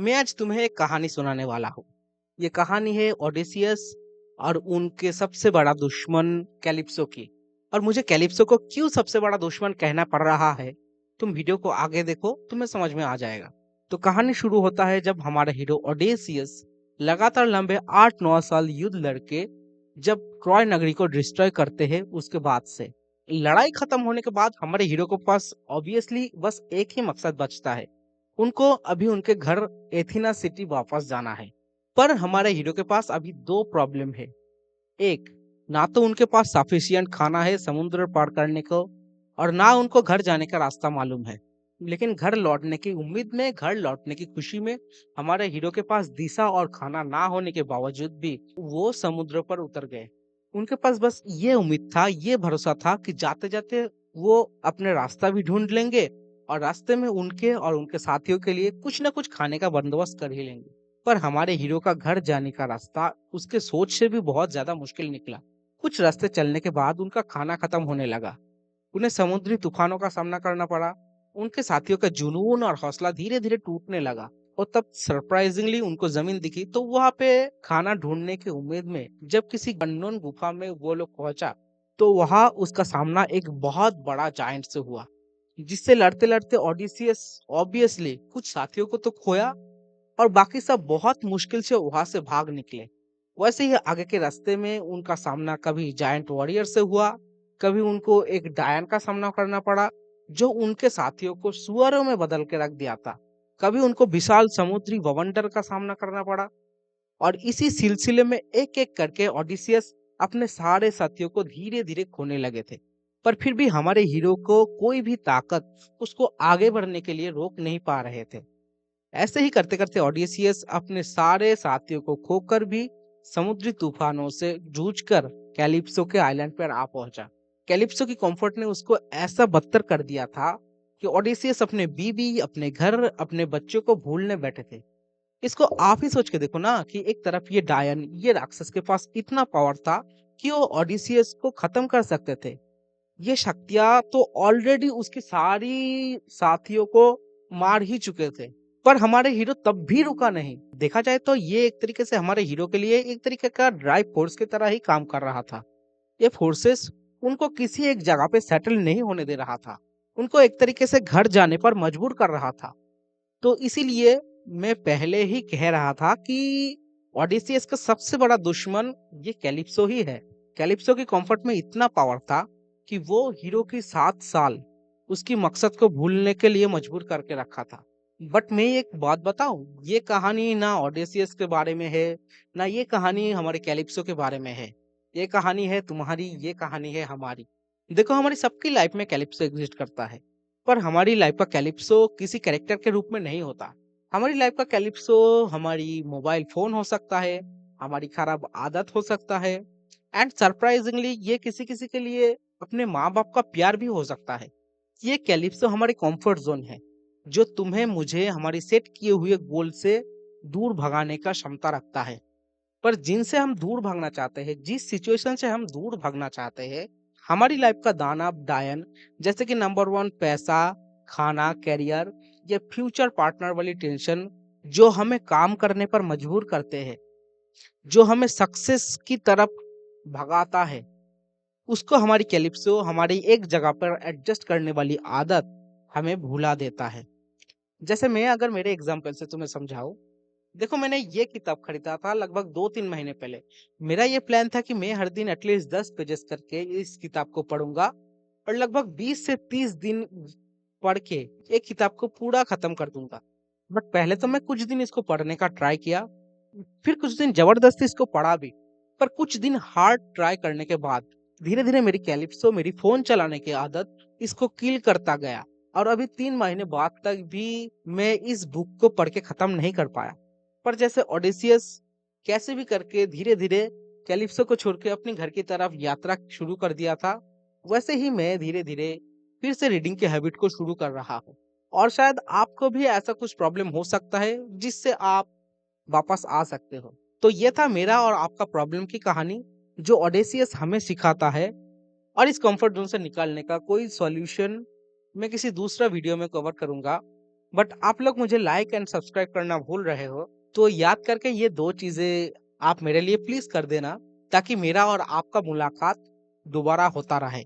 मैं आज तुम्हें एक कहानी सुनाने वाला हूँ। ये कहानी है ओडेसियस और उनके सबसे बड़ा दुश्मन कैलिप्सो की। और मुझे कैलिप्सो को क्यों सबसे बड़ा दुश्मन कहना पड़ रहा है, तुम वीडियो को आगे देखो, तुम्हें समझ में आ जाएगा। तो कहानी शुरू होता है जब हमारा हीरो ओडेसियस लगातार लंबे 8-9 साल युद्ध लड़के जब ट्रॉय नगरी को डिस्ट्रॉय करते हैं। उसके बाद से लड़ाई खत्म होने के बाद हमारे हीरो के पास ऑब्वियसली बस एक ही मकसद बचता है। उनको अभी उनके घर एथेना सिटी वापस जाना है। पर हमारे हीरो के पास अभी दो प्रॉब्लम है। एक, ना तो उनके पास सफिशिएंट खाना है समुद्र पार करने को, और ना उनको घर जाने का रास्ता मालूम है। लेकिन घर लौटने की उम्मीद में, घर लौटने की खुशी में हमारे हीरो के पास दिशा और खाना ना होने के बावजूद भी वो समुद्र पर उतर गए। उनके पास बस ये उम्मीद था, ये भरोसा था कि जाते जाते वो अपने रास्ता भी ढूंढ लेंगे और रास्ते में उनके और उनके साथियों के लिए कुछ ना कुछ खाने का बंदोबस्त कर ही लेंगे। पर हमारे हीरो का घर जाने का रास्ता उसके सोच से भी बहुत ज्यादा मुश्किल निकला। कुछ रास्ते चलने के बाद उनका खाना खत्म होने लगा। उन्हें समुद्री तूफानों का सामना करना पड़ा। उनके साथियों का जुनून और हौसला धीरे धीरे टूटने लगा। और तब सरप्राइजिंगली उनको जमीन दिखी, तो वहां पे खाना ढूंढने की उम्मीद में जब किसी अननोन गुफा में वो लोग पहुंचा, तो वहां उसका सामना एक बहुत बड़ा जायंट से हुआ, जिससे लड़ते लड़ते ओडिसियस ऑब्वियसली कुछ साथियों को तो खोया और बाकी सब बहुत मुश्किल से वहां से भाग निकले। वैसे ही आगे के रास्ते में उनका सामना कभी जायंट वॉरियर से हुआ, कभी उनको एक डायन का सामना करना पड़ा जो उनके साथियों को सुअरों में बदल के रख दिया था। कभी उनको विशाल समुद्री बवंडर का सामना करना पड़ा। और इसी सिलसिले में एक एक करके ओडिसियस अपने सारे साथियों को धीरे धीरे खोने लगे थे। पर फिर भी हमारे हीरो को कोई भी ताकत उसको आगे बढ़ने के लिए रोक नहीं पा रहे थे। ऐसे ही करते करते ओडिसियस अपने सारे साथियों को खोकर भी समुद्री तूफानों से जूझकर कैलिप्सो के आइलैंड पर आ पहुंचा। कैलिप्सो की कंफर्ट ने उसको ऐसा बदतर कर दिया था कि ओडिसियस अपने बीवी, अपने घर, अपने बच्चों को भूलने बैठे थे। इसको आप ही सोच के देखो ना कि एक तरफ ये डायन, ये राक्षस के पास इतना पावर था कि वो ओडिसियस को खत्म कर सकते थे। ये शक्तियां तो ऑलरेडी उसकी सारी साथियों को मार ही चुके थे। पर हमारे हीरो तब भी रुका नहीं। देखा जाए तो ये एक तरीके से हमारे हीरो के लिए एक तरीके का ड्राइव फोर्स की तरह ही काम कर रहा था। ये फोर्सेस उनको किसी एक जगह पे सेटल नहीं होने दे रहा था, उनको एक तरीके से घर जाने पर मजबूर कर रहा था। तो इसीलिए मैं पहले ही कह रहा था कि ओडिसियस का सबसे बड़ा दुश्मन ये कैलिप्सो ही है। कैलिप्सो की कंफर्ट में इतना पावर था कि वो हीरो की 7 साल उसकी मकसद को भूलने के लिए मजबूर करके रखा था। बट मैं एक बात बताऊं, ये कहानी ना ओडेसियस के बारे में है, ना ये कहानी हमारे कैलिप्सो के बारे में है। ये कहानी है तुम्हारी, ये कहानी है हमारी। देखो, हमारी सबकी लाइफ में कैलिप्सो एग्जिस्ट करता है। पर हमारी लाइफ का कैलिप्सो किसी कैरेक्टर के रूप में नहीं होता। हमारी लाइफ का कैलिप्सो हमारी मोबाइल फोन हो सकता है, हमारी खराब आदत हो सकता है, एंड सरप्राइजिंगली ये किसी किसी के लिए अपने माँ बाप का प्यार भी हो सकता है। ये कैलिप्सो हमारी कंफर्ट जोन है, जो तुम्हें मुझे हमारी सेट किए हुए गोल से दूर भगाने का क्षमता रखता है। पर जिनसे हम दूर भागना चाहते हैं, जिस सिचुएशन से हम दूर भागना चाहते हैं, हमारी लाइफ का दानव डायन, जैसे कि नंबर वन पैसा, खाना, कैरियर, या फ्यूचर पार्टनर वाली टेंशन, जो हमें काम करने पर मजबूर करते हैं, जो हमें सक्सेस की तरफ भगाता है, उसको हमारी कैलिप्सो, हमारी एक जगह पर एडजस्ट करने वाली आदत हमें भुला देता है। जैसे मैं अगर मेरे एग्जाम्पल से तुम्हें समझाऊं, देखो, मैंने ये किताब खरीदा था लगभग 2-3 महीने पहले। मेरा ये प्लान था कि मैं हर दिन एटलीस्ट 10 पेजेस करके इस किताब को पढ़ूंगा और लगभग 20 से 30 दिन पढ़ के एक किताब को पूरा खत्म कर दूंगा। बट पहले तो मैं कुछ दिन इसको पढ़ने का ट्राई किया, फिर कुछ दिन जबरदस्ती इसको पढ़ा भी। पर कुछ दिन हार्ड ट्राई करने के बाद धीरे धीरे मेरी कैलिप्सो, मेरी फोन चलाने की आदत इसको किल करता गया। और अभी 3 महीने बाद तक भी मैं इस बुक को पढ़ के खत्म नहीं कर पाया। पर जैसे ओडिसियस कैसे भी करके धीरे धीरे कैलिप्सो को छोड़ के अपने घर की तरफ यात्रा शुरू कर दिया था, वैसे ही मैं धीरे धीरे फिर से रीडिंग की हैबिट को शुरू कर रहा हूँ। और शायद आपको भी ऐसा कुछ प्रॉब्लम हो सकता है जिससे आप वापस आ सकते हो। तो ये था मेरा और आपका प्रॉब्लम की कहानी, जो ओडेसियस हमें सिखाता है। और इस कंफर्ट जोन से निकालने का कोई सॉल्यूशन मैं किसी दूसरा वीडियो में कवर करूंगा। बट आप लोग मुझे लाइक एंड सब्सक्राइब करना भूल रहे हो। तो याद करके ये 2 चीज़ें आप मेरे लिए प्लीज़ कर देना, ताकि मेरा और आपका मुलाकात दोबारा होता रहे।